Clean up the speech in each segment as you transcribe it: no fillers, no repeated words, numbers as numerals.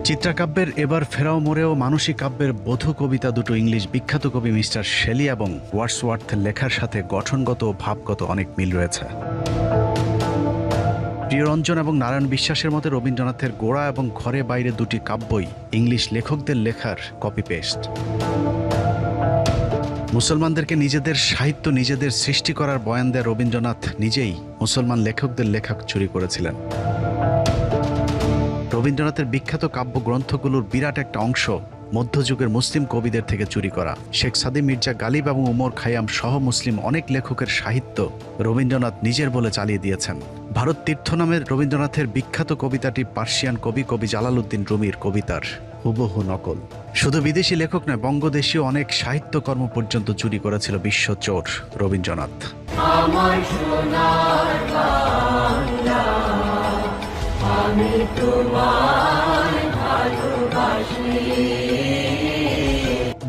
চিত্রাকাব্যের এবার ফেরাও মোড়েও মানসিক কাব্যের বধূ কবিতা দুটো ইংলিশ বিখ্যাত কবি মিস্টার শেলি এবং ওয়ার্ডসওয়ার্থের লেখার সাথে গঠনগত ও ভাবগত অনেক মিল রয়েছে। প্রিয়রঞ্জন এবং নারায়ণ বিশ্বাসের মতে রবীন্দ্রনাথের গোড়া এবং ঘরে বাইরে দুটি কাব্যই ইংলিশ লেখকদের লেখার কপি পেস্ট। মুসলমানদেরকে নিজেদের সাহিত্য নিজেদের সৃষ্টি করার বয়ান দেয় রবীন্দ্রনাথ নিজেই মুসলমান লেখকদের লেখা চুরি করেছিলেন। রবীন্দ্রনাথের বিখ্যাত কাব্যগ্রন্থগুলোর বিরাট একটা অংশ মধ্যযুগের মুসলিম কবিদের থেকে চুরি করা। শেখ সাদি মির্জা গালিব এবং উমর খাইয়াম সহ মুসলিম অনেক লেখকের সাহিত্য রবীন্দ্রনাথ নিজের বলে চালিয়ে দিয়েছেন। ভারত তীর্থ নামের রবীন্দ্রনাথের বিখ্যাত কবিতাটি পার্সিয়ান কবি জালালউদ্দিন রুমির কবিতার হুবহু নকল। শুধু বিদেশি লেখক নয়, বঙ্গদেশীয় অনেক সাহিত্যকর্ম পর্যন্ত চুরি করেছিল বিশ্ব চোর রবীন্দ্রনাথ।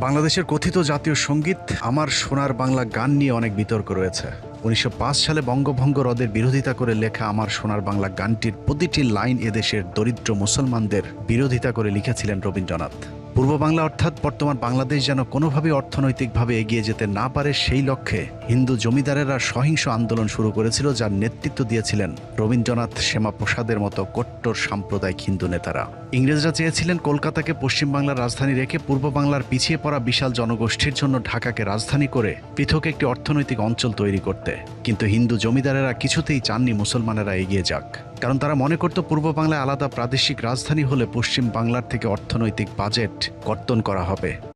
বাংলাদেশের কথিত জাতীয় সঙ্গীত আমার সোনার বাংলা গান নিয়ে অনেক বিতর্ক রয়েছে। 1905 সালে বঙ্গভঙ্গ রদের বিরোধিতা করে লেখা আমার সোনার বাংলা গানটির প্রতিটি লাইন এদেশের দরিদ্র মুসলমানদের বিরোধিতা করে লিখেছিলেন রবীন্দ্রনাথ। পূর্ব বাংলা অর্থাৎ বর্তমান বাংলাদেশ যেন কোনোভাবে অর্থনৈতিকভাবে এগিয়ে যেতে না পারে সেই লক্ষ্যে হিন্দু জমিদারেরা সহিংস আন্দোলন শুরু করেছিল, যার নেতৃত্ব দিয়েছিলেন রবীন্দ্রনাথ, শ্যামাপ্রসাদের মতো কট্টর সাম্প্রদায়িক হিন্দু নেতারা। ইংরেজরা চেয়েছিলেন কলকাতাকে পশ্চিমবাংলার রাজধানী রেখে পূর্ব বাংলার পিছিয়ে পড়া বিশাল জনগোষ্ঠীর জন্য ঢাকাকে রাজধানী করে পৃথক একটি অর্থনৈতিক অঞ্চল তৈরি করতে। কিন্তু হিন্দু জমিদারেরা কিছুতেই চাননি মুসলমানেরা এগিয়ে যাক, কারণ তারা মনে করত পূর্ব বাংলায় আলাদা প্রাদেশিক রাজধানী হলে পশ্চিম বাংলার থেকে অর্থনৈতিক বাজেট কর্তন করা হবে।